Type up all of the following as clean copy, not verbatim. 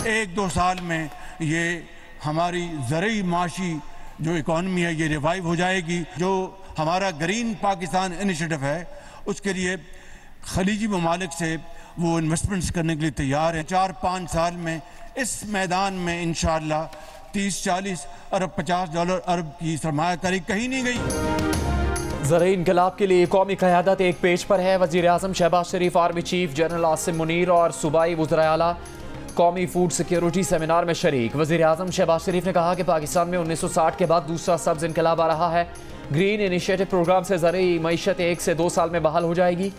एक दो साल में ये हमारी ज़रूरी माशी जो इकॉनमी है ये रिवाइव हो जाएगी। जो हमारा ग्रीन पाकिस्तान इनिशिएटिव है उसके लिए खलीजी ममालिक से वो इन्वेस्टमेंट्स करने के लिए तैयार है। 4-5 साल में इस मैदान में इंशाअल्लाह 30-40 अरब $50 अरब की सरमायाकारी कहीं नहीं गई। ज़रूरी इनकलाब के लिए कौमी क़यादत एक पेज पर है। वज़ीर आज़म Shehbaz Sharif, army chief general Asim Munir और सूबाई वज़राए आला कौमी फूड सिक्योरिटी सेमिनार में शरीक। वज़ीर आज़म शहबाज शरीफ ने कहा कि पाकिस्तान में 1960 के बाद दूसरा सब्ज़ इनकलाब आ रहा है। ग्रीन इनिशिएटिव प्रोग्राम से ज़रूरी मईशत 1 से 2 साल में बहाल हो जाएगी।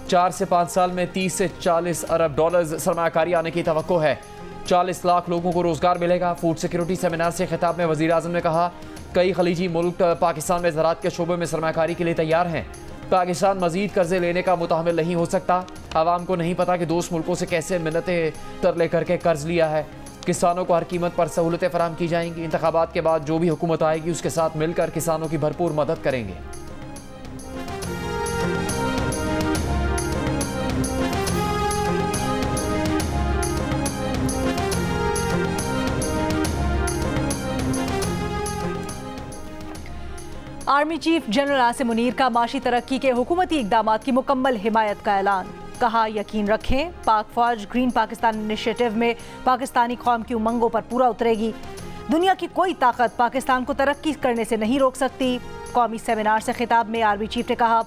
4 से 5 साल में 30 से 40 अरब डॉलर्स सरमायाकारी आने की तवक्को है। 40 लाख लोगों को रोज़गार मिलेगा। फूड सिक्योरिटी सेमिनार से खिताब में वज़ीर आज़म ने कहा कई खलीजी मुल्क पाकिस्तान में ज़राअत के शोबे में सरमायाकारी के लिए तैयार हैं। पाकिस्तान मज़ीद कर्जे लेने का मुतहम्मिल नहीं हो सकता। आवाम को नहीं पता कि दोस्त मुल्कों से कैसे मिन्नतें तरले करके कर्ज लिया है। किसानों को हर कीमत पर सहूलतें फराहम की जाएंगी। इंतखाबात के बाद जो भी हुकूमत आएगी उसके साथ मिलकर किसानों की भरपूर मदद करेंगे। Army chief general Asim Munir का माशी तरक्की के हुकूमती इक़दामात की मुकम्मल हिमायत का ऐलान। कहा यकीन रखें पाक फौज ग्रीन पाकिस्तान इनिशिएटिव में पाकिस्तानी कौम की उमंगों पर पूरा उतरेगी। दुनिया की कोई ताकत पाकिस्तान को तरक्की करने से नहीं रोक सकती। कौमी सेमिनार से खिताब में आर्मी चीफ ने कहा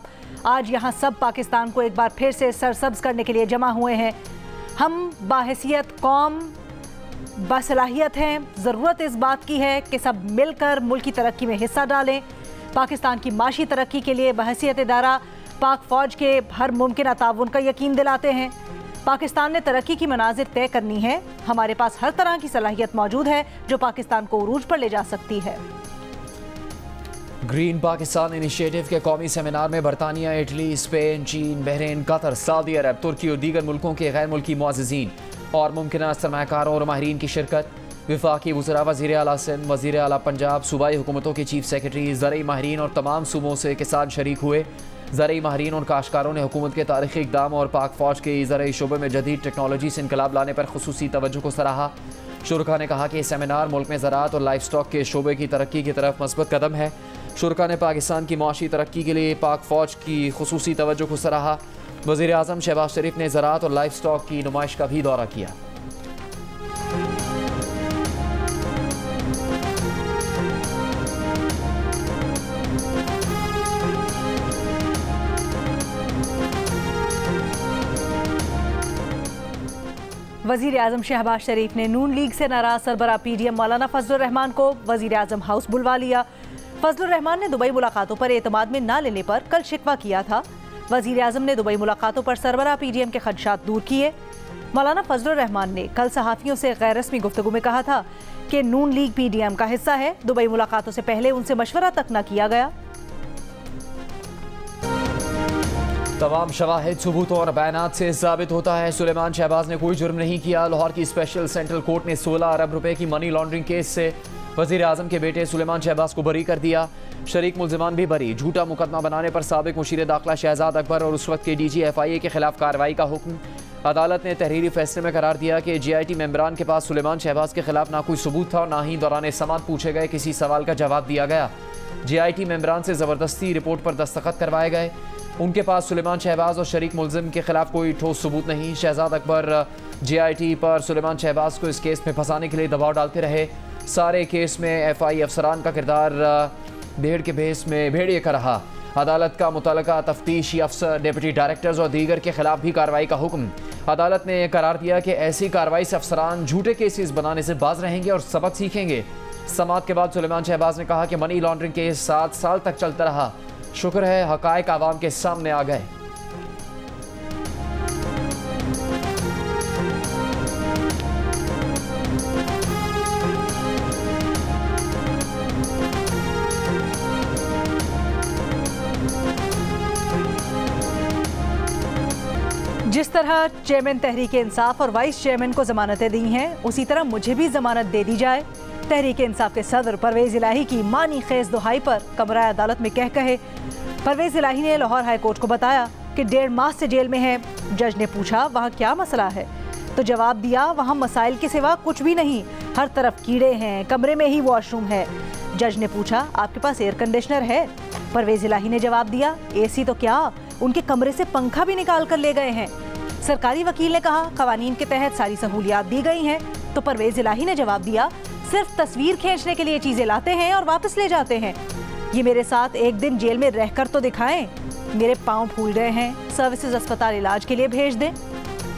आज यहाँ सब पाकिस्तान को एक बार फिर से सरसब्ज करने के लिए जमा हुए हैं। हम बाहैसियत कौम बासलाहियत हैं। ज़रूरत इस बात की है कि सब मिलकर मुल्क की तरक्की में हिस्सा डालें। पाकिस्तान की माशी तरक्की के लिए बहसीयत इदारा पाक फ़ौज के हर मुमकिन ताउन का यकीन दिलाते हैं। पाकिस्तान ने तरक्की की मनाजिर तय करनी है। हमारे पास हर तरह की सलाहियत मौजूद है जो पाकिस्तान को उरूज पर ले जा सकती है। ग्रीन पाकिस्तान इनिशिएटिव के कौमी सेमिनार में बरतानिया, इटली, स्पेन, चीन, बहरीन, कतर, सऊदी अरब, तुर्की और दीगर मुल्कों के गैर मुल्की मुअज़्ज़िज़ीन और मुमकिन सरमायाकारों और माहिरीन की शिरकत। वफाकी वज़रा, वज़ीर आला सिंध, वज़ीर आला पंजाब, सूबाई हुकूमतों के चीफ सेक्रेटरी, ज़रूरी माहिरीन और तमाम सूबों से किसान शरीक हुए। ज़रूरी माहिरीन और काश्तकारों ने हुकूमत के तारीख़ी इक़दाम और पाक फ़ौज के ज़रूरी शोबे में जदीद टेक्नोलॉजी से इनकलाब लाने पर खुसूसी तवज्जो को सराहा। शुरका ने कहा कि ये सेमिनार मुल्क में ज़राअत और लाइफ स्टॉक के शोबे की तरक्की की तरफ मस्बत कदम है। शुरका ने पाकिस्तान की मुआशी तरक्की के लिए पाक फ़ौज की खुसूसी तवज्जो को सराहा। वज़ीर आज़म शहबाज शरीफ ने ज़राअत और लाइफ स्टॉक की नुमाइश का भी दौरा किया। वज़ीर आज़म शहबाज शरीफ ने नून लीग से नाराज सरबराह PDM मौलाना फजलुर रहमान को वज़ीर आज़म हाउस बुलवा लिया। फजलुर रहमान ने दुबई मुलाकातों पर एतमाद में ना लेने पर कल शिकवा किया था। वज़ीर आज़म ने दुबई मुलाकातों पर सरबराह PDM के खदशात दूर किए। मौलाना फजलुर रहमान ने कल सहाफ़ियों से गैर रस्मी गुफ्तगू में कहा था कि नून लीग PDM का हिस्सा है। दुबई मुलाकातों से पहले उनसे मशवरा तक न किया गया। तमाम शवाहिद, सबूतों और बयानात से साबित होता है सुलेमान शहबाज ने कोई जुर्म नहीं किया। लाहौर की स्पेशल सेंट्रल कोर्ट ने 16 अरब रुपए की मनी लॉन्ड्रिंग केस से वज़ीर आज़म के बेटे सुलेमान शहबाज को बरी कर दिया। शरीक मुल्ज़िमान भी बरी। झूठा मुकदमा बनाने पर साबिक मुशीर दाखिला शहजाद अकबर और उस वक्त के DG FIA के खिलाफ कार्रवाई का हुक्म। अदालत ने तहरीरी फैसले में करार दिया कि JIT मेंबरान के पास सुलेमान शहबाज के खिलाफ ना कोई सबूत था और ना ही दौरान समाअत पूछे गए किसी सवाल का जवाब दिया गया। JIT मेंबरान से ज़बरदस्ती रिपोर्ट पर दस्तखत करवाए गए। उनके पास सुलेमान शहबाज और शरीक मुल्ज़िम के खिलाफ कोई ठोस सबूत नहीं। शहजाद अकबर JIT पर सुलेमान शहबाज को इस केस में फंसाने के लिए दबाव डालते रहे। सारे केस में FI अफसरान का किरदार भेड़ के भेस में भेड़िए का रहा। अदालत का मुतल्लिका तफ्तीशी अफसर, डिप्टी डायरेक्टर्स और दीगर के खिलाफ भी कार्रवाई का हुक्म। अदालत ने करार दिया कि ऐसी कार्रवाई से अफसरान झूठे केसेस बनाने से बाज रहेंगे और सबक सीखेंगे। समाअत के बाद सुलेमान शहबाज ने कहा कि मनी लॉन्ड्रिंग केस 7 साल तक चलता रहा। शुक्र है हकायक आवाम के सामने आ गए। जिस तरह चेयरमैन तहरीक इंसाफ और वाइस चेयरमैन को जमानतें दी हैं, उसी तरह मुझे भी जमानत दे दी जाए। तहरीक इंसाफ के सदर परवेज इलाही की मानी खेज दुहाई पर कमरा अदालत में कह कहे परवेज इलाही ने लाहौर हाई कोर्ट को बताया कि 1.5 माह से जेल में है। जज ने पूछा वहाँ क्या मसला है। तो जवाब दिया, वहाँ मसाइल के सिवा कुछ भी नहीं, हर तरफ कीड़े हैं, कमरे में ही वॉशरूम है। जज ने पूछा, आपके पास एयर कंडीशनर है? परवेज इलाही ने जवाब दिया, एसी तो क्या, उनके कमरे से पंखा भी निकाल कर ले गए हैं। सरकारी वकील ने कहा, कवानीन के तहत सारी सहूलियात दी गई हैं। तो परवेज इलाही ने जवाब दिया, सिर्फ तस्वीर खींचने के लिए चीजें लाते हैं और वापस ले जाते हैं। ये मेरे साथ एक दिन जेल में रहकर तो दिखाएं। मेरे पांव फूल गए हैं, सर्विसेज अस्पताल इलाज के लिए भेज दें।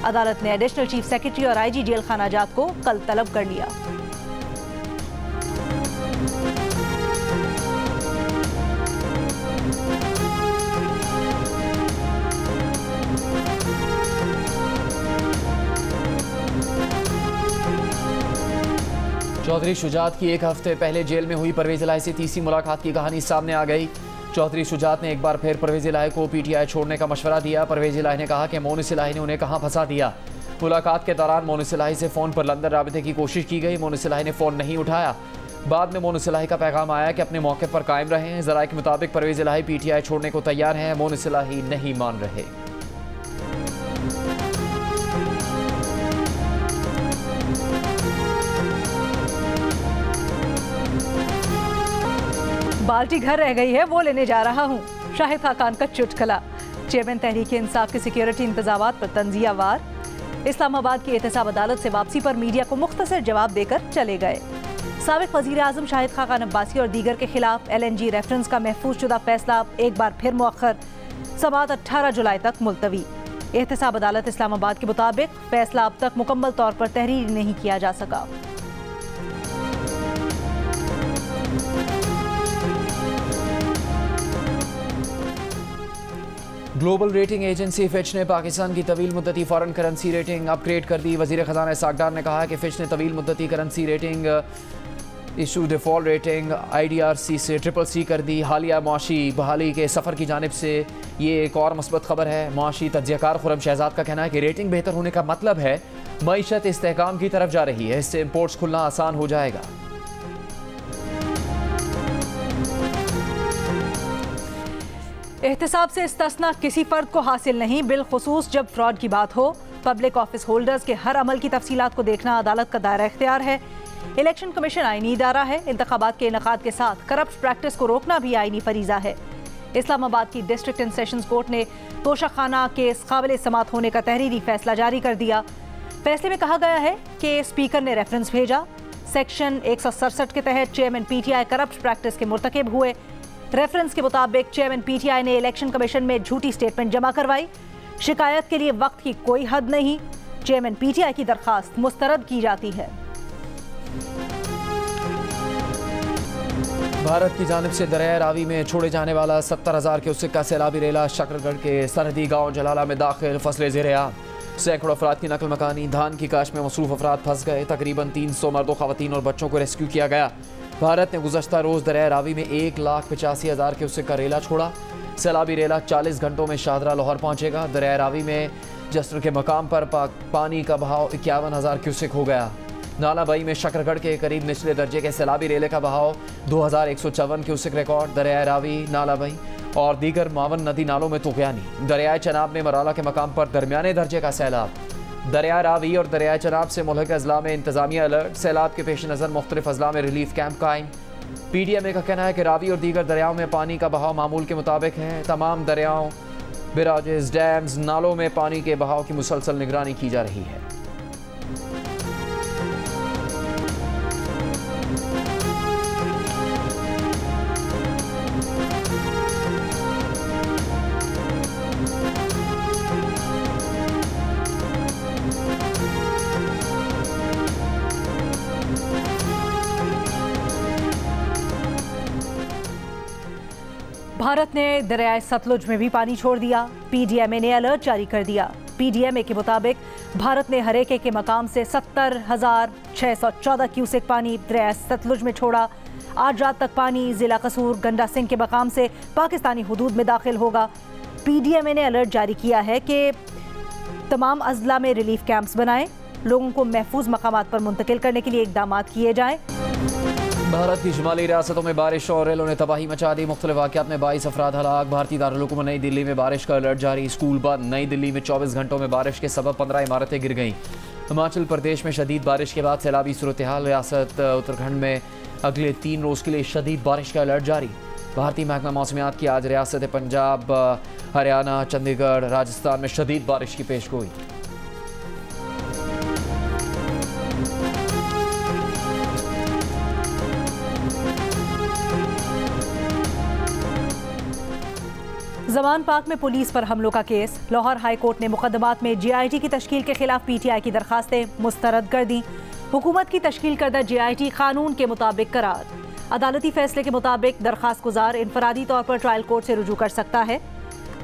अदालत ने एडिशनल चीफ सेक्रेटरी और आईजी जेल खाना जात को कल तलब कर लिया। चौधरी शुजात की एक हफ्ते पहले जेल में हुई परवेज इलाही से तीसरी मुलाकात की कहानी सामने आ गई। चौधरी शुजात ने एक बार फिर परवेज इलाही को पीटीआई छोड़ने का मशवरा दिया। परवेज इलाही ने कहा कि मोनिस इलाही ने उन्हें कहां फंसा दिया। मुलाकात के दौरान मोनिस इलाही से फ़ोन पर लंदन राबिते की कोशिश की गई। मोनिस इलाही ने फ़ोन नहीं उठाया। बाद में मोनिस इलाही का पैगाम आया कि अपने मौके पर कायम रहें। ज़राए के मुताबिक परवेज इलाही पीटीआई छोड़ने को तैयार हैं। मोनिस इलाही नहीं मान रहे। बाल्टी घर रह गई है, वो लेने जा रहा हूँ। शाहिद खाकान का चुटकुला। चेयरमैन तहरीक इंसाफ के सिक्योरिटी इंतजामात पर तंजिया वार। इस्लामाबाद की एहतसाब अदालत से वापसी पर मीडिया को मुख्तसर जवाब देकर चले गए। साबिक वजीर आजम शाहिद खाकान अब्बासी और दीगर के खिलाफ LNG रेफरेंस का महफूज शुदा फैसला एक बार फिर मुअख्खर। समाअत 18 जुलाई तक मुलतवी। एहतसाब अदालत इस्लामाबाद के मुताबिक फैसला अब तक मुकम्मल तौर पर तहरीर नहीं किया जा सका। ग्लोबल रेटिंग एजेंसी फिच ने पाकिस्तान की तवील मुद्दती फॉरेन करेंसी रेटिंग अपग्रेड कर दी। वजीर खजाना इसहाक डार ने कहा कि फिच ने तवील मुद्दती currency rating issue default rating IDRC से CCC कर दी। हालिया मुआशी बहाली के सफ़र की जानिब से ये एक और मुस्बत खबर है। मुआशी तज्ज़ियाकार खुरम शहजाद का कहना है कि रेटिंग बेहतर होने का मतलब है मईशत इस्तेहकाम की तरफ जा रही है, इससे इम्पोर्ट्स खुलना आसान हो जाएगा। एहतसाब से इस्तिस्ना किसी फर्द को हासिल नहीं, बिलखुसूस जब फ्रॉड की बात हो। पब्लिक ऑफिस होल्डर्स के हर अमल की तफसीलात को देखना अदालत का दायरा इख्तियार है। इलेक्शन कमीशन आईनी इदारा है। इंतखाबात के इनेकाद के साथ करप्ट प्रैक्टिस को रोकना भी आईनी फरीजा है। इस्लामाबाद की डिस्ट्रिक्ट एंड सेशंस कोर्ट ने तोशाखाना केस काबिल समात होने का तहरीरी फैसला जारी कर दिया। फैसले में कहा गया है कि स्पीकर ने रेफरेंस भेजा। सेक्शन 167 के तहत चेयरमैन PTI करप्ट प्रैक्टिस के मुर्तकिब हुए। रेफरेंस के मुताबिक चेयरमैन PTI ने इलेक्शन कमीशन में झूठी स्टेटमेंट जमा करवाई। शिकायत के लिए वक्त की कोई हद नहीं। चेयरमैन PTI की दरखास्त मुस्तरद की जाती है। भारत की जानिब से दरिया रावी में छोड़े जाने वाला 70,000 क्यूसेक का सैलाबी रेला शकरगढ़ के सरहदी गांव जलाला में दाखिल। फसले ज़ेर-ए-आम। सैकड़ों अफराद की नकल मकानी। धान की काश में मसरूफ अफराद फंस गए। तकरीबन 300 मर्दों, खवातीन और बच्चों को रेस्क्यू किया गया। भारत ने गुज़श्ता रोज़ दरिया रावी में 1,85,000 क्यूसेक का रेला छोड़ा। सैलाबी रेला 40 घंटों में शाहदरा लाहौर पहुँचेगा। दरिया रावी में जस्र के मकाम पर पानी का बहाव 51,000 क्यूसेक हो गया। नालाबई में शकरगढ़ के करीब निचले दर्जे के सैलाबी रेले का बहाव 2,154 क्यूसेक रिकॉर्ड। दरिया रावी, नालाबई और दीगर मावन नदी नालों में तुग़यानी। दरियाए चनाब में मराला के मकाम पर दरमियाने दर्जे का सैलाब। दरिया रावी और दरिया चनाब से मुल्क अजला में इंतजामिया अलर्ट। सैलाब के पेश नज़र मुख्तलिफ अजला में रिलीफ कैंप कायम। PDMA का कहना है कि रावी और दीगर दरियाओं में पानी का बहाव मामूल के मुताबिक है। तमाम दरियाओं, बिराजेस, डैम्स, नालों में पानी के बहाव की मुसलसल निगरानी की जा रही है। भारत ने दरियाए सतलुज में भी पानी छोड़ दिया। PDMA ने अलर्ट जारी कर दिया। PDMA के मुताबिक भारत ने हरेके के मकाम से 70,614 क्यूसेक पानी दरियाए सतलुज में छोड़ा। आज रात तक पानी जिला कसूर, गंडा सिंह के मकाम से पाकिस्तानी हुदूद में दाखिल होगा। PDMA ने अलर्ट जारी किया है कि तमाम अजला में रिलीफ कैंप्स बनाएं, लोगों को महफूज मकामात पर मुंतकिल करने के लिए इकदाम किए जाएं। भारत की शुमाली रियासतों में बारिश और रेलों ने तबाही मचा दी। मुख्तलिफ वाक़यात में 22 अफराद हलाक। भारतीय दारुल नई दिल्ली में बारिश का अलर्ट जारी। स्कूल बंद। नई दिल्ली में 24 घंटों में बारिश के सबब 15 इमारतें गिर गईं। हिमाचल प्रदेश में शदीद बारिश के बाद सैलाबी सूरत हाल। रियासत उत्तराखंड में अगले 3 रोज़ के लिए शदीद बारिश का अलर्ट जारी। भारतीय महकमा मौसमियात की आज रियासत पंजाब, हरियाणा, चंडीगढ़, राजस्थान में शदीद बारिश की पेशगोई। जमान पार्क में पुलिस पर हमलों का केस। लाहौर हाई कोर्ट ने मुकदमात में JIT की तश्कील के खिलाफ PTI की दरखास्तें मुस्तरद कर दी। हुकूमत की तश्कील करदा JIT कानून के मुताबिक करार। अदालती फैसले के मुताबिक दरखास्त गुजार इनफरादी तौर पर ट्रायल कोर्ट से रुजू कर सकता है।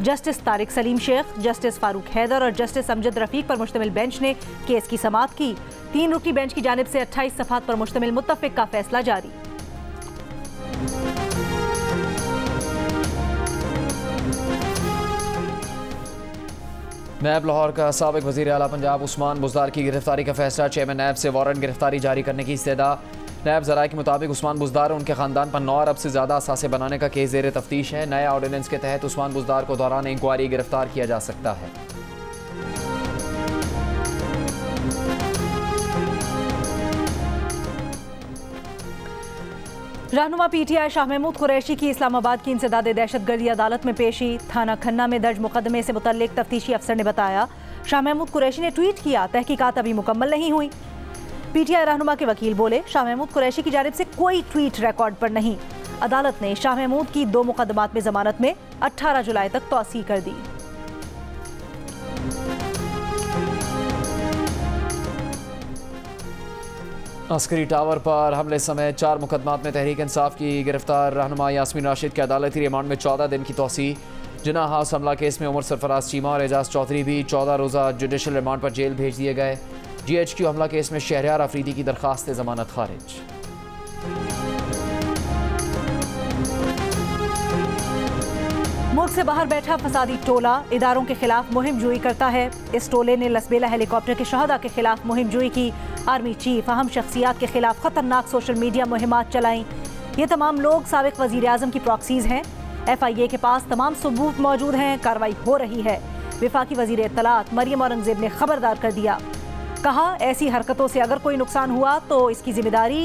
जस्टिस तारिक सलीम शेख, जस्टिस फारूक हैदर और जस्टिस अमजद रफीक पर मुश्तमिल बेंच ने केस की समाअत की। 3 रुकनी बेंच की जानिब से 28 सफ़हात पर मुश्तमिल मुत्तफ़िक का फैसला जारी। नैब लाहौर का साबिक वज़ीर आला पंजाब उस्मान बुज़दार की गिरफ्तारी का फैसला। चेयरमैन नैब से वारंट गिरफ्तारी जारी करने की इस्तेदा। नैब ज़राए के मुताबिक उस्मान बुज़दार और उनके ख़ानदान पर 9 अरब से ज़्यादा असासे बनाने का केस ज़ेर तफ्तीश है। नए ऑर्डिनेंस के तहत उस्मान बुज़दार को दौरान इंक्वायरी गिरफ्तार किया जा सकता है। रहनुमा PTI शाह महमूद कुरैशी की इस्लामाबाद की इंसदाद दहशतगर्दी अदालत में पेशी। थाना खन्ना में दर्ज मुकदमे से मुतल्लिक तफ्तीशी अफसर ने बताया, शाह महमूद कुरैशी ने ट्वीट किया, तहकीकात अभी मुकम्मल नहीं हुई। PTI रहनुमा के वकील बोले, शाह महमूद कुरैशी की जानिब से कोई ट्वीट रिकॉर्ड पर नहीं। अदालत ने शाह महमूद की 2 मुकदमात में जमानत में 18 जुलाई तक तौसीह कर दी। अस्करी टावर पर हमले समेत 4 मुकदमात में तहरीक इंसाफ की गिरफ्तार रहनुमा यास्मीन राशिद के अदालती रिमांड में 14 दिन की तौसीह। जिन्ना हाउस हमला केस में उमर सरफराज चीमा और एजाज चौधरी भी 14 रोज़ा जुडिशल रिमांड पर जेल भेज दिए गए। GHQ हमला केस में शहरयार अफरीदी की दरखास्त जमानत खारिज। मुल्क से बाहर बैठा फसादी टोला इदारों के खिलाफ मुहिम जुई करता है। इस टोले ने लसबेला हेलीकॉप्टर के शहदा के खिलाफ मुहिम जुई की। आर्मी चीफ अहम शख्सियात के खिलाफ खतरनाक सोशल मीडिया मुहिमात चलाई। ये तमाम लोग साबिक वजीर आजम की प्रॉक्सीज हैं। FIA के पास तमाम सबूत मौजूद हैं। कार्रवाई हो रही है। वफाकी वजीर इत्तलात मरियम औरंगजेब ने खबरदार कर दिया। कहा, ऐसी हरकतों से अगर कोई नुकसान हुआ तो इसकी जिम्मेदारी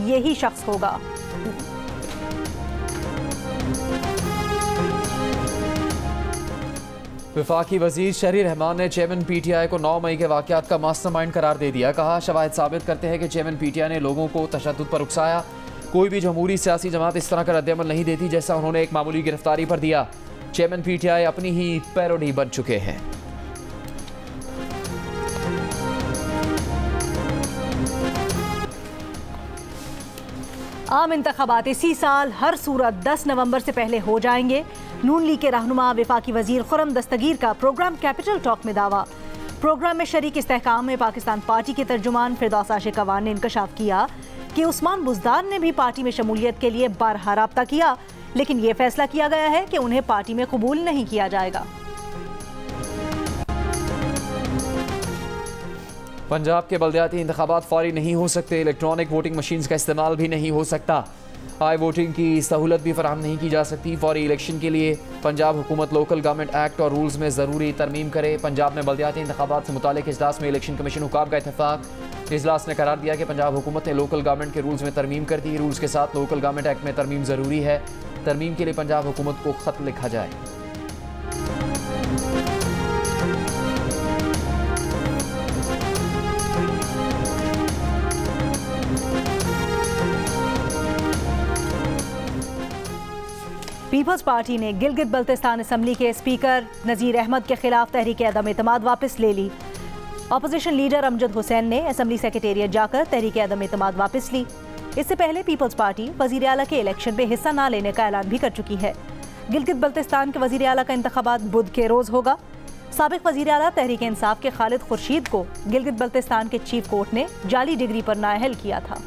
यही शख्स होगा। वफाकी वजीर शहरी रहमान ने चेयरमैन PTI को 9 मई के वाक़यात का मास्टरमाइंड करार दे दिया। कहा, शवाहिद साबित करते हैं कि चेयरमैन PTI ने लोगों को तशद्दुद पर उकसाया। कोई भी जमहूरी सियासी जमात इस तरह का रद्द-ए-अमल नहीं देती जैसा उन्होंने एक मामूली गिरफ्तारी पर दिया। चेयरमैन PTI अपनी ही पैरोडी बन चुके हैं। आम इंतखाबात इसी साल हर सूरत 10 नवंबर से पहले हो जाएंगे। नून लीग के रहनुमा वफाकी वजीर खुर्रम दस्तगीर का प्रोग्राम कैपिटल टॉक में दावा। प्रोग्राम में शरीक इस्तेहकाम में पाकिस्तान पार्टी के तर्जुमान फिरदौस आशिक अवान ने इंकशाफ किया कि उस्मान बुज़दार ने भी पार्टी में शमूलियत के लिए बारहा राब्ता किया, लेकिन ये फैसला किया गया है कि उन्हें पार्टी में कबूल नहीं किया जाएगा। पंजाब के बल्दियाती इंतखाबात फौरी नहीं हो सकते। इलेक्ट्रॉनिक वोटिंग मशीन्स का इस्तेमाल भी नहीं हो सकता। आई वोटिंग की सहूलत भी फराहम नहीं की जा सकती। फौरी इलेक्शन के लिए पंजाब हुकूमत लोकल गवर्नमेंट एक्ट और रूल्स में ज़रूरी तरमीम करे। पंजाब में बल्दियाती इंतखाबात से मुतालिक इजलास में इलेक्शन कमीशन हुकाम का इत्तेफाक। इजलास ने करार दिया कि पंजाब हुकूमत ने लोकल गवर्नमेंट के रूल्स में तरमीम कर दी। रूल्स के साथ लोकल गवर्नमेंट एक्ट में तरमीम ज़रूरी है। तरमीम के लिए पंजाब हुकूमत को ख़त लिखा जाए। पीपल्स पार्टी ने गिलगित बल्तिस्तान असम्बली के स्पीकर नज़ीर अहमद के खिलाफ तहरीक अदम एतमाद वापस ले ली। अपोजिशन लीडर अमजद हुसैन ने असम्बली सेक्रेटेरिएट जाकर तहरीक अदम एतमाद वापस ली। इससे पहले पीपल्स पार्टी वज़ीर आला के इलेक्शन में हिस्सा न लेने का ऐलान भी कर चुकी है। गिलगित बल्तिस्तान के वज़ीर आला का इंतखाबात बुध के रोज़ होगा। साबिक वज़ीर आला तहरीक इंसाफ के खालिद खुर्शीद को गिलगित बल्तिस्तान के चीफ कोर्ट ने जाली डिग्री पर नाअहल किया था।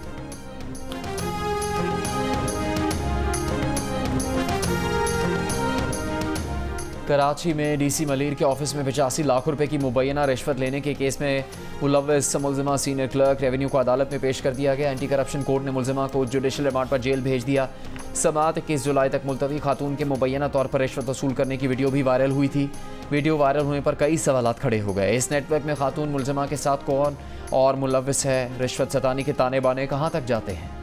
कराची में डीसी मलिर के ऑफिस में 85 लाख रुपए की मुबैना रिश्वत लेने के केस में मुलव्वस मुल्जिमा सीनियर क्लर्क रेवेन्यू को अदालत में पेश कर दिया गया। एंटी करप्शन कोर्ट ने मुल्जिमा को जुडिशल रिमांड पर जेल भेज दिया। समाअत 21 जुलाई तक मुलतवी खातून के मुबैना तौर पर रिश्वत वसूल करने की वीडियो भी वायरल हुई थी। वीडियो वायरल होने पर कई सवालात खड़े हो गए। इस नेटवर्क में खातून मुल्जिमा के साथ कौन और मुलव्वस है, रिश्वत सतानी के ताने बाने कहाँ तक जाते हैं।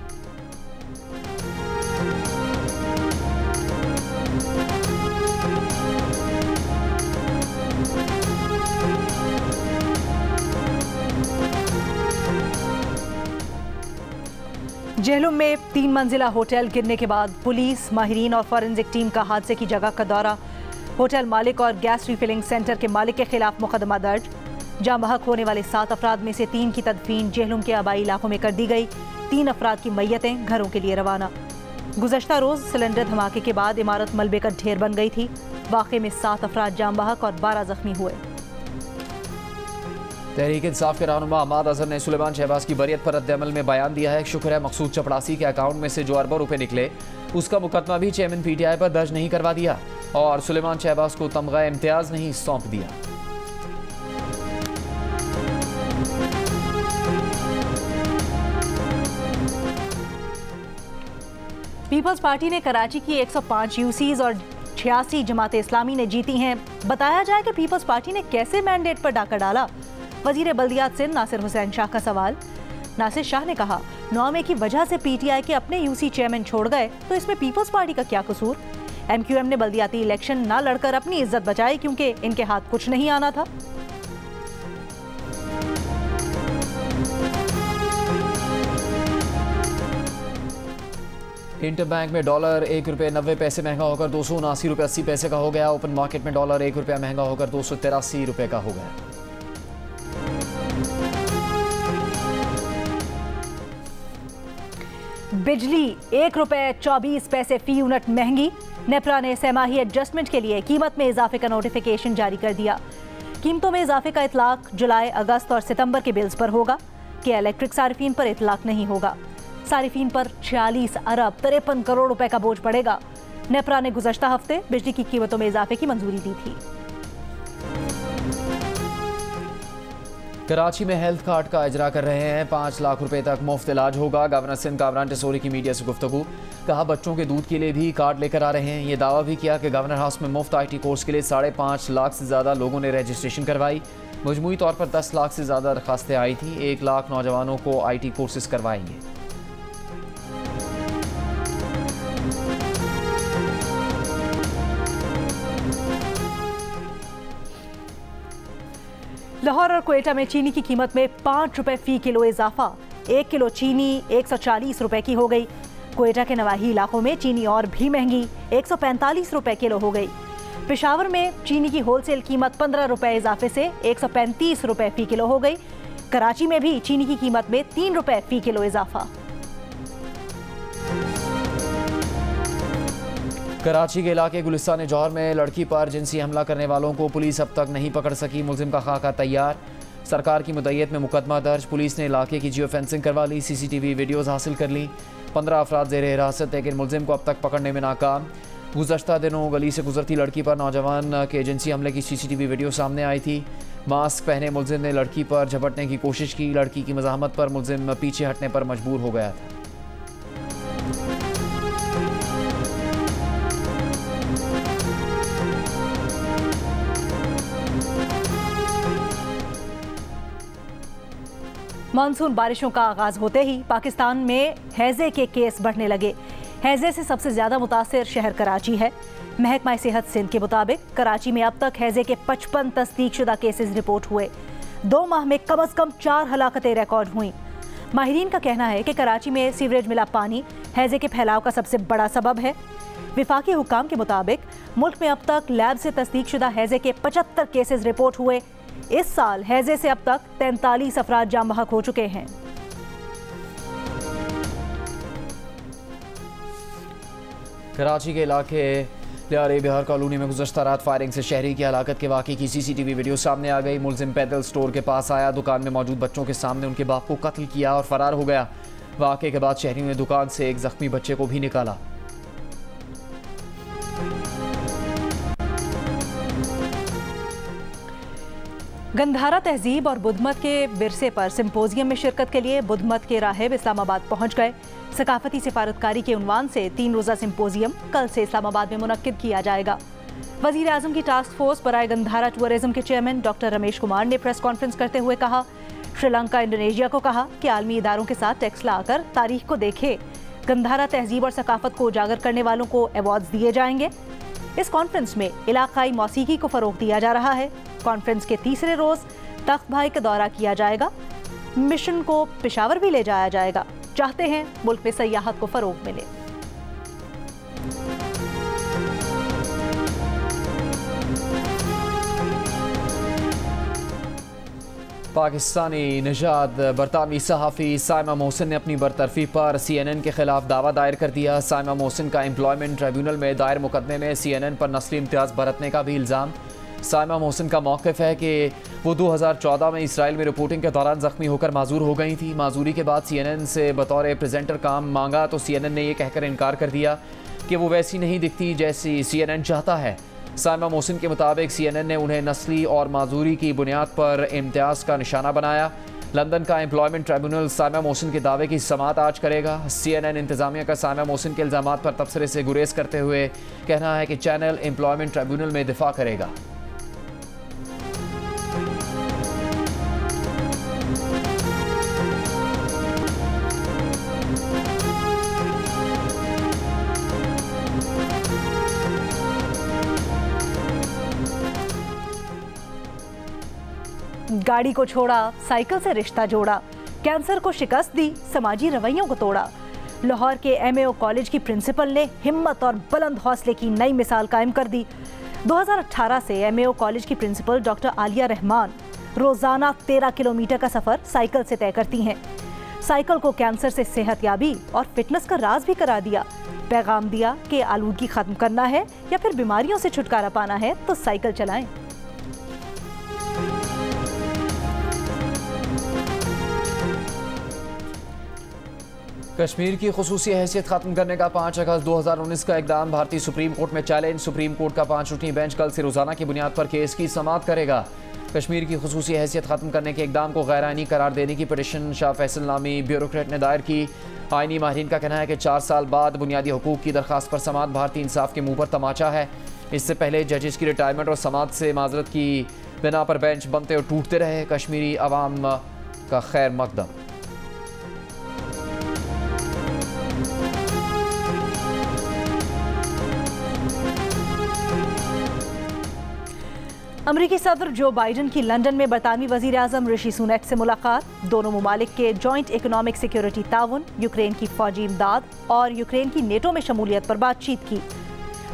जेहलुम में 3 मंजिला होटल गिरने के बाद पुलिस, माहिरीन और फॉरेंसिक टीम का हादसे की जगह का दौरा। होटल मालिक और गैस रिफिलिंग सेंटर के मालिक के खिलाफ मुकदमा दर्ज। जाँ बहक होने वाले 7 अफराद में से 3 की तदफीन जेहलुम के आबाई इलाकों में कर दी गई। 3 अफराद की मैयतें घरों के लिए रवाना। गुज़श्ता रोज़ सिलेंडर धमाके के बाद इमारत मलबे का ढेर बन गई थी। वाक़े में 7 अफराद जाँ बहक और 12 जख्मी हुए। तहरीक इंसाफ के रहनुमा अहमद अजहर ने सुलेमान शहबाज की बरियत पर रद्द-ए-अमल में बयान दिया है। शुक्र है मकसूद चपड़ासी के अकाउंट में से जो अरबों रुपए निकले उसका मुकदमा भी चेयरमैन PTI पर दर्ज नहीं करवा दिया और सुलेमान शहबाज को तमगा इम्तियाज नहीं सौंप दिया। पीपल्स पार्टी ने कराची की 105 यूसीज और 86 जमात इस्लामी ने जीती हैं। बताया जाए कि पीपल्स पार्टी ने कैसे मैंडेट पर डाका डाला। वजीर बल्दियात सिंध नासिर हुसैन शाह का सवाल। नासिर शाह ने कहा, 9 मई की वजह से PTI के अपने यूसी चेयरमैन छोड़ गए तो इसमें पीपल्स पार्टी का क्या कसूर। MQM ने बल्दियाती इलेक्शन ना लड़कर अपनी इज्जत बचाई क्योंकि इनके हाथ कुछ नहीं आना था। इंटर बैंक में डॉलर ₹1.90 महंगा होकर 279 रुपये 80 पैसे का हो गया। ओपन मार्केट में डॉलर ₹1 महंगा होकर 283 रुपये का हो गया। बिजली ₹1.24 फी यूनिट महंगी। नेपरा ने सहमाही एडजस्टमेंट के लिए कीमत में इजाफे का नोटिफिकेशन जारी कर दिया। कीमतों में इजाफे का इतलाक जुलाई, अगस्त और सितंबर के बिल्स पर होगा कि इलेक्ट्रिक सारिफीन पर इतलाक नहीं होगा। सारिफीन पर 46 अरब 53 करोड़ रुपए का बोझ पड़ेगा। नेपरा ने गुज़श्ता हफ्ते बिजली की कीमतों में इजाफे की मंजूरी दी थी। कराची में हेल्थ कार्ड का इजरा कर रहे हैं। 5 लाख रुपए तक मुफ्त इलाज होगा। गवर्नर सिंध कामरान टिसोरी की मीडिया से गुफ्तगू। कहा, बच्चों के दूध के लिए भी कार्ड लेकर आ रहे हैं। ये दावा भी किया कि गवर्नर हाउस में मुफ्त IT कोर्स के लिए 5.5 लाख से ज़्यादा लोगों ने रजिस्ट्रेशन करवाई। मजमूई तौर पर 10 लाख से ज़्यादा दरखास्तें आई थी। 1 लाख नौजवानों को IT कोर्सेज करवाएंगे। लाहौर और क्वेटा में चीनी की कीमत में 5 रुपए फी किलो इजाफा। 1 किलो चीनी 140 रुपए की हो गई। क्वेटा के नवाही इलाकों में चीनी और भी महंगी 145 रुपए किलो हो गई। पेशावर में चीनी की होलसेल कीमत 15 रुपए इजाफे से 135 रुपए फी किलो हो गई। कराची में भी चीनी की कीमत में 3 रुपए फी किलो इजाफा। कराची के इलाके गुलिस्तान जौहर में लड़की पर जिनसी हमला करने वालों को पुलिस अब तक नहीं पकड़ सकी। मुलजिम का खाका तैयार। सरकार की मुद्दत में मुकदमा दर्ज। पुलिस ने इलाके की जियो फेंसिंग करवा ली। CCTV वीडियोज़ हासिल कर ली। 15 अफराद ज़ेर हिरासत, लेकिन मुलजिम को अब तक पकड़ने में नाकाम। गुज़श्ता दिनों गली से गुजरती लड़की पर नौजवान के जिनसी हमले की CCTV वीडियो सामने आई थी। मास्क पहने मुलजिम ने लड़की पर झपटने की कोशिश की। लड़की की मज़ाहमत पर मुलजिम पीछे हटने पर मजबूर हो गया था। मानसून बारिशों का आगाज होते ही पाकिस्तान में हैजे के केस बढ़ने लगे। हैजे से सबसे ज्यादा मुतासिर शहर कराची है। महकमा सेहत सिंध के मुताबिक कराची में अब तक हैजे के 55 तस्दीकशुदा केसेस रिपोर्ट हुए। 2 माह में कम से कम 4 हलाकतें रिकॉर्ड हुई। माहिरीन का कहना है कि कराची में सीवरेज मिला पानी हैजे के फैलाव का सबसे बड़ा सबब है। विफाकी हुकाम के मुताबिक मुल्क में अब तक लैब से तस्दीकशुदा हैजे के 75 केसेस रिपोर्ट हुए। इस साल हैजे से अब तक 43 अफराद जाम बहक हो चुके हैं। कराची के इलाके लियारे बिहार कॉलोनी में गुज़श्ता रात फायरिंग से शहरी की हलाकत के वाक़े की CCTV वीडियो सामने आ गई। मुलजिम पैदल स्टोर के पास आया, दुकान में मौजूद बच्चों के सामने उनके बाप को कत्ल किया और फरार हो गया। वाक़े के बाद शहरियों ने दुकान से एक जख्मी बच्चे को भी निकाला। गंधारा तहजीब और बुद्धमत के विरसे पर सिंपोजियम में शिरकत के लिए बुद्धमत के राहिब इस्लामाबाद पहुंच गए। सकाफती सिफारतकारी के उन्वान से 3 रोज़ा सिंपोजियम कल से इस्लामाबाद में मुनक्किद किया जाएगा। वज़ीर आज़म की टास्क फोर्स बराए गंधारा टूरिज्म के चेयरमैन डॉक्टर रमेश कुमार ने प्रेस कॉन्फ्रेंस करते हुए कहा, श्रीलंका इंडोनेशिया को कहा कि आलमी इदारों के साथ टैक्स लाकर तारीख को देखे। गंधारा तहजीब और सकाफत को उजागर करने वालों को अवार्ड्स दिए जाएंगे। इस कॉन्फ्रेंस में इलाकाई मौसीकी को फरोग दिया जा रहा है। कॉन्फ्रेंस के तीसरे रोज तख्त भाई का दौरा किया जाएगा। मिशन को पेशावर भी ले जाया जाएगा। चाहते हैं मुल्क में सयाहत को फरोग मिले। पाकिस्तानी निजात बरतानवी सहाफ़ी साइमा मोहसिन ने अपनी बरतरफी पर CNN के खिलाफ दावा दायर कर दिया। साइमा मोहसिन का एम्प्लॉयमेंट ट्रिब्यूनल में दायर मुकदमे में CNN पर नस्ली इम्तियाज़ बरतने का भी इल्ज़ाम। साइमा मोहसिन का मौक़िफ़ है कि वो 2014 में इसराइल में रिपोर्टिंग के दौरान ज़ख्मी होकर माजूर हो गई थी। माजूरी के बाद CNN से बतौर प्रेजेंटर काम मांगा तो CNN ने यह कहकर इनकार कर दिया कि वो वैसी नहीं दिखती जैसी CNN चाहता है। साइमा मोहसिन के मुताबिक CNN ने उन्हें नस्ली और माजूरी की बुनियाद पर इम्तियाज़ का निशाना बनाया। लंदन का एम्प्लॉयमेंट ट्रिब्यूनल साइमा मोहसिन के दावे की समाअत आज करेगा। CNN इंतजामिया का साइमा मोहसिन के इल्ज़ामात पर तबसरे से गुरेज करते हुए कहना है कि चैनल एम्प्लॉयमेंट ट्रिब्यूनल में दिफा करेगा। गाड़ी को छोड़ा, साइकिल से रिश्ता जोड़ा, कैंसर को शिकस्त दी, समाजी रवैयों को तोड़ा। लाहौर के MAO कॉलेज की प्रिंसिपल ने हिम्मत और बुलंद हौसले की नई मिसाल कायम कर दी। 2018 से MAO कॉलेज की प्रिंसिपल डॉक्टर आलिया रहमान रोजाना 13 किलोमीटर का सफर साइकिल से तय करती हैं। साइकिल को कैंसर से सेहतयाबी और फिटनेस का राज भी करा दिया। पैगाम दिया कि आलूदगी खत्म करना है या फिर बीमारियों से छुटकारा पाना है तो साइकिल चलाएं। कश्मीर की खुसूसी हैसियत खत्म करने का 5 अगस्त 2019 का इकदाम भारतीय सुप्रीम कोर्ट में चैलेंज। सुप्रीम कोर्ट का 5 रुकनी बेंच कल से रोजाना की बुनियाद पर केस की समाअत करेगा। कश्मीर की खुसूसी हैसियत खत्म करने के इकदाम को गैर आईनी करार देने की पिटिशन शाह फैसल नामी ब्यूरोक्रेट ने दायर की। आईनी माहिरीन का कहना है कि 4 साल बाद बुनियादी हुकूक की दरखास्त पर समाअत भारतीय इंसाफ के मुंह पर तमाचा है। इससे पहले जजेस की रिटायरमेंट और समाअत से माजरत की बिना पर बेंच बनते और टूटते रहे। कश्मीरी अवाम का खैर मकदम। अमरीकी सदर जो बाइडन की लंदन में बरतानवी वजीर आजम ऋषि सुनैक से मुलाकात। दोनों ममालिक के जॉइंट इकोनॉमिक सिक्योरिटी ताउन, यूक्रेन की फौजी इमदाद और यूक्रेन की नेटो में शमूलियत पर बातचीत की।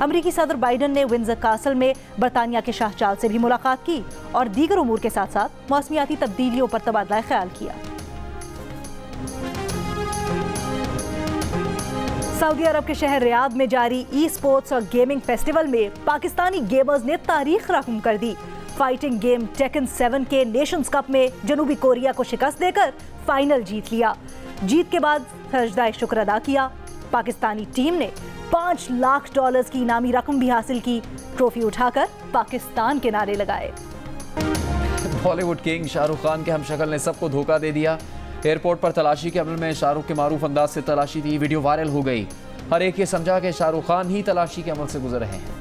अमरीकी सदर बाइडन ने विंडसर कासल में बरतानिया के शाह चार्ल्स से भी मुलाकात की और दीगर उमूर के साथ साथ मौसमियाती तब्दीलियों पर तबादला ख्याल किया। सऊदी अरब के शहर रियाद में जारी ई-स्पोर्ट्स और गेमिंग फेस्टिवल में पाकिस्तानी गेमर्स ने तारीख रकम कर दी। फाइटिंग गेम टेकन 7 के नेशंस कप में जनूबी कोरिया को शिकस्त देकर फाइनल जीत लिया। जीत के बाद सजदा शुक्र अदा किया। पाकिस्तानी टीम ने $5 लाख की इनामी रकम भी हासिल की। ट्रॉफी उठाकर पाकिस्तान के नारे लगाए। बॉलीवुड किंग शाहरुख खान के हमशक्ल ने सबको धोखा दे दिया। एयरपोर्ट पर तलाशी के अमल में शाहरुख के मारूफ अंदाज से तलाशी दी। वीडियो वायरल हो गई। हर एक ये समझा कि शाहरुख खान ही तलाशी के अमल से गुजर रहे हैं।